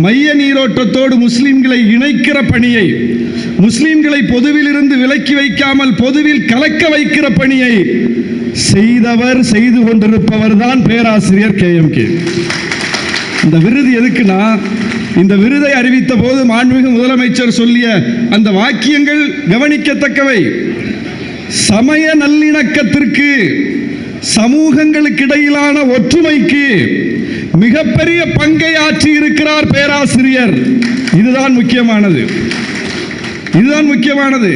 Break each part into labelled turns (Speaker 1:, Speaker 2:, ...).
Speaker 1: மைய நீரோட்டத்தோடு முஸ்லிம்களை இணைக்கிற பணியை, முஸ்லிம்களை பொதுவில் இருந்து விலக்கி வைக்காமல் பொதுவில் கலக்க வைக்கிற பணியை செய்தவர், செய்து கொண்டிருப்பவர் தான் பேராசிரியர் KMK. இந்த விருது எதுக்குன்னா, இந்த விருதை அறிவித்த போது மாண்புமிகு முதலமைச்சர் சொல்லிய அந்த வாக்கியங்கள் கவனிக்கத்தக்கவை. சமய நல்லிணக்கத்திற்கு, சமூகங்களுக்கு இடையிலான ஒற்றுமைக்கு மிகப்பெரிய பங்கை ஆற்றி இருக்கிறார் பேராசிரியர். இதுதான் முக்கியமானது, இதுதான் முக்கியமானது.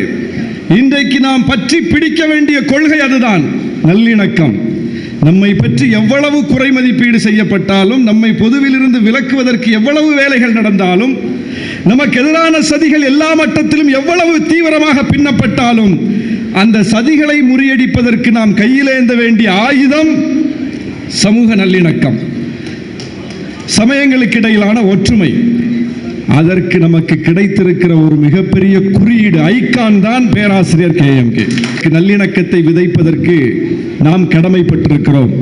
Speaker 1: இன்றைக்கு நாம் பற்றி பிடிக்க வேண்டிய கொள்கை அதுதான், நல்லிணக்கம். நம்மை பற்றி எவ்வளவு குறை மதிப்பீடு செய்யப்பட்டாலும், நம்மை பொதுவில் இருந்து விலக்குவதற்கு எவ்வளவு வேலைகள் நடந்தாலும், நமக்கு எதிரான சதிகள் எல்லா மட்டத்திலும் எவ்வளவு தீவிரமாக பின்னப்பட்டாலும், அந்த சதிகளை முறியடிப்பதற்கு நாம் கையிலேந்த வேண்டிய ஆயுதம் சமூக நல்லிணக்கம், சமயங்களுக்கு இடையிலான ஒற்றுமை. அதற்கு நமக்கு கிடைத்திருக்கிற ஒரு மிகப்பெரிய குறியீடு, ஐகான் தான் பேராசிரியர் KMK. நல்லிணக்கத்தை விதைப்பதற்கு நாம் கடமைப்பட்டிருக்கிறோம்.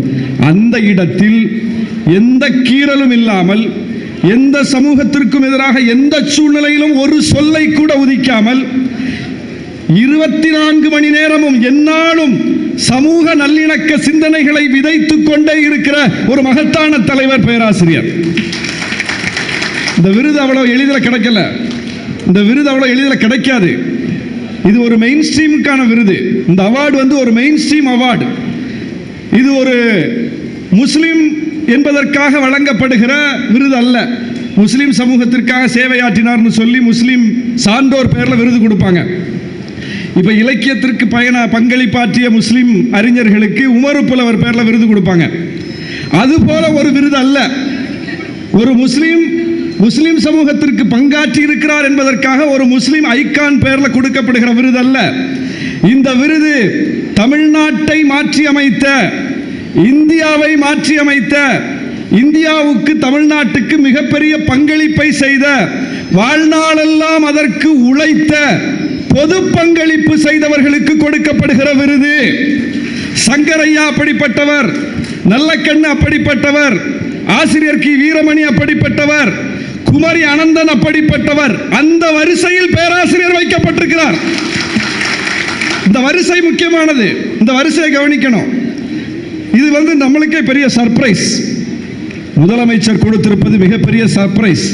Speaker 1: அந்த இடத்தில் எந்த கீறலும் இல்லாமல், எந்த சமூகத்திற்கும் எதிராக எந்த சூழ்நிலையிலும் ஒரு சொல்லை கூட உதிக்காமல் 24 மணி நேரமும் எந்நாளும் சமூக நல்லிணக்க சிந்தனைகளை விதைத்துக் கொண்டே இருக்கிற ஒரு மகத்தான தலைவர் பேராசிரியர். இந்த விருது அவ்வளவு எளிதில் கிடைக்கல, இந்த விருது அவ்வளவு எளிதில் கிடைக்காது. இது ஒரு மெயின் ஸ்ட்ரீமுக்கான விருது. இந்த அவார்டு ஒரு மெயின் ஸ்ட்ரீம் அவார்டு. இது ஒரு முஸ்லிம் என்பதற்காக வழங்கப்படுகிற விருது அல்ல. முஸ்லிம் சமூகத்திற்காக சேவையாற்றினார்னு சொல்லி முஸ்லிம் சான்றோர் பெயரில் விருது கொடுப்பாங்க. இப்ப இலக்கியத்திற்கு பங்களிப்பாற்றிய முஸ்லிம் அறிஞர்களுக்கு உமரு புலவர் பெயரில் விருது கொடுப்பாங்க. அதுபோல ஒரு விருது அல்ல. ஒரு முஸ்லிம் சமூகத்திற்கு பங்காற்றி இருக்கிறார் என்பதற்காக ஒரு முஸ்லிம் ஐகான் பெயரில் கொடுக்கப்படுகிற விருது அல்ல. இந்த விருது தமிழ்நாட்டை மாற்றி அமைத்த, இந்தியாவை மாற்றி அமைத்த, இந்தியாவுக்கு தமிழ்நாட்டுக்கு மிகப்பெரிய பங்களிப்பை செய்த, வாழ்நாளெல்லாம் அதற்கு உழைத்த, பொது பங்களிப்பு செய்தவர்களுக்கு கொடுக்கப்படுகிற விருது. சங்கரையா அப்படிப்பட்டவர், நல்லக்கண்ணு அப்படிப்பட்டவர், ஆசிரியர் கி வீரமணி அப்படிப்பட்டவர், குமரி அனந்தன் அப்படிப்பட்டவர். அந்த வரிசையில் பேராசிரியர் வைக்கப்பட்டிருக்கிறார். இந்த வரிசை முக்கியமானது, இந்த வரிசையை கவனிக்கணும். இது நம்மளுக்கே பெரிய சர்ப்ரைஸ். முதலமைச்சர் கொடுத்திருப்பது மிகப்பெரிய சர்ப்ரைஸ்.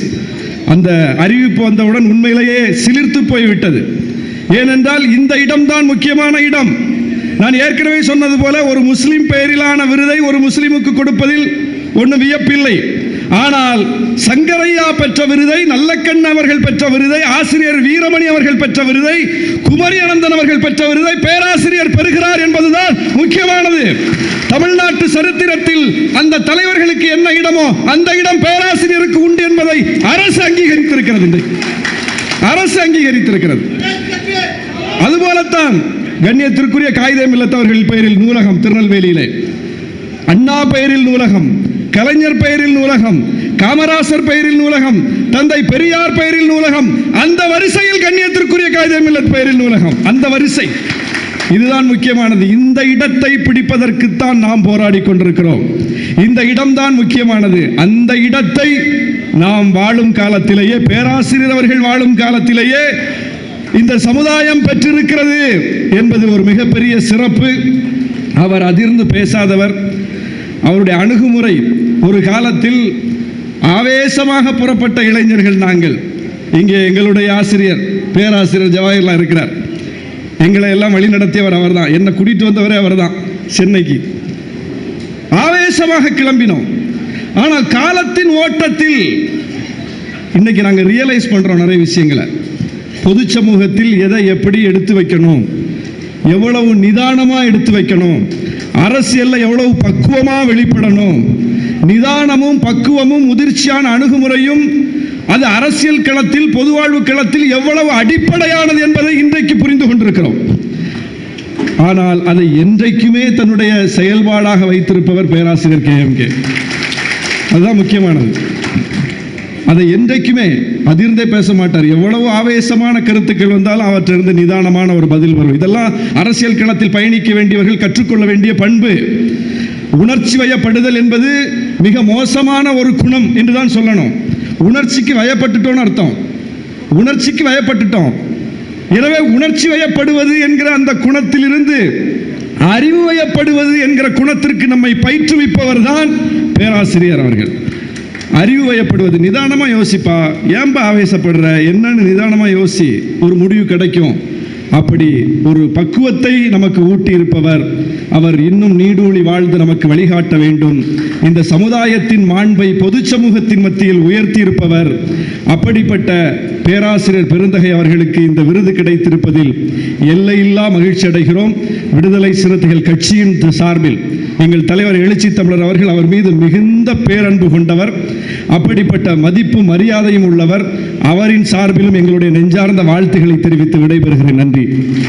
Speaker 1: அந்த அறிவிப்பு வந்தவுடன் உண்மையிலேயே சிலிர்த்து போய்விட்டது. ஏனென்றால் இந்த இடம்தான் முக்கியமான இடம். நான் ஏற்கனவே சொன்னது போல ஒரு முஸ்லிம் பெயரிலான விருதை ஒரு முஸ்லிமுக்கு கொடுப்பதில் ஒன்றும் வியப்பில்லை. ஆனால் சங்கரையா பெற்ற விருதை, நல்லக்கண்ணு அவர்கள் பெற்ற விருதை, ஆசிரியர் வீரமணி அவர்கள் பெற்ற விருதை, குமரி அனந்தன் அவர்கள் பெற்ற விருதை பேராசிரியர் பெறுகிறார் என்பதுதான் முக்கியமானது. தமிழ்நாட்டு சரித்திரத்தில் அந்த தலைவர்களுக்கு என்ன இடமோ அந்த இடம் பேராசிரியருக்கு உண்டு என்பதை அரசு அங்கீகரித்திருக்கிறது. அரசு அங்கீகரித்திருக்கிறது. அதுபோலத்தான் கண்ணியத்திற்குரிய காயிதே மில்லத் அவர்கள் பெயரில் நூலகம் திருநெல்வேலியிலே, அண்ணா பெயரில் நூலகம், கலைஞர் பெயரில் நூலகம், காமராசர் பெயரில் நூலகம், தந்தை பெரியார் பெயரில் நூலகம், அந்த வரிசையில் கண்ணியத்திற்குரிய காயிதே மில்லத் பெயரில் நூலகம். அந்த வரிசை இதுதான் முக்கியமானது. இந்த இடத்தை பிடிப்பதற்குத்தான் நாம் போராடி கொண்டிருக்கிறோம். இந்த இடம்தான் முக்கியமானது. அந்த இடத்தை நாம் வாழும் காலத்திலேயே, பேராசிரியர் அவர்கள் வாழும் காலத்திலேயே இந்த சமுதாயம் பெற்றிருக்கிறது என்பது ஒரு மிகப்பெரிய சிறப்பு. அவர் அதிர்ந்து பேசாதவர். அவருடைய அணுகுமுறை, ஒரு காலத்தில் ஆவேசமாக புறப்பட்ட இளைஞர்கள் நாங்கள். இங்கே எங்களுடைய ஆசிரியர் பேராசிரியர் ஜவாஹிர்லால் இருக்கிறார். எங்களை எல்லாம் வழி நடத்தியவர் அவர் தான். என்னை கூட்டிட்டு வந்தவரே அவர் தான். சென்னைக்கு ஆவேசமாக கிளம்பினோம். ஆனால் காலத்தின் ஓட்டத்தில் இன்னைக்கு நாங்கள் ரியலைஸ் பண்றோம் நிறைய விஷயங்களை. பொது சமூகத்தில் எதை எப்படி எடுத்து வைக்கணும், எவ்வளவு நிதானமா எடுத்து வைக்கணும், அரசியல்ல எவ்வளவு பக்குவமா வெளிப்படணும், நிதானமும் பக்குவமும் முதிர்ச்சியான அணுகுமுறையும் அது அரசியல் களத்தில், பொதுவாழ்வு களத்தில் எவ்வளவு அடிப்படையானது என்பதை இன்றைக்கு புரிந்து கொண்டிருக்கிறோம். ஆனால் அதை என்றைக்குமே தன்னுடைய செயல்பாடாக வைத்திருப்பவர் பேராசிரியர் KMK. அதுதான் முக்கியமானது. அதை என்றைக்குமே அதிர்ந்தே பேச மாட்டார். எவ்வளவு ஆவேசமான கருத்துக்கள் வந்தாலும் அவற்றிலிருந்து நிதானமான ஒரு பதில் வரும். இதெல்லாம் அரசியல் களத்தில் பயணிக்க வேண்டியவர்கள் கற்றுக்கொள்ள வேண்டிய பண்பு. உணர்ச்சி வயப்படுதல் என்பது மிக மோசமான ஒரு குணம் என்றுதான் சொல்லணும். உணர்ச்சிக்கு வயப்பட்டுட்டோம்னு அர்த்தம். உணர்ச்சிக்கு வயப்பட்டுட்டோம். எனவே உணர்ச்சி வயப்படுவது என்கிற அந்த குணத்திலிருந்து அறிவு வயப்படுவது என்கிற குணத்திற்கு நம்மை பயிற்றுவிப்பவர் தான் பேராசிரியர் அவர்கள். அறிவு வயப்படுவது, நிதானமா யோசிப்பா, ஏன்பா ஆவேசப்படுற, என்னன்னு நிதானமா யோசி, ஒரு முடிவு கிடைக்கும். அப்படி ஒரு பக்குவத்தை நமக்கு ஊட்டி இருப்பவர் அவர். இன்னும் நீடூழி வாழ்ந்து நமக்கு வழிகாட்ட வேண்டும். இந்த சமுதாயத்தின் மாண்பை பொது சமூகத்தின் மத்தியில் உயர்த்தி இருப்பவர். அப்படிப்பட்ட பேராசிரியர் பெருந்தகை அவர்களுக்கு இந்த விருது கிடைத்திருப்பதில் எல்லையில்லா மகிழ்ச்சி அடைகிறோம். விடுதலை சிறுத்தைகள் கட்சியின் சார்பில் எங்கள் தலைவர் எழுச்சி தமிழர் அவர்கள் அவர் மீது மிகுந்த பேரன்பு கொண்டவர். அப்படிப்பட்ட மதிப்பு மரியாதையும் உள்ளவர். அவரின் சார்பிலும் எங்களுடைய நெஞ்சார்ந்த வாழ்த்துக்களை தெரிவித்து விடைபெறுகிறேன். நன்றி.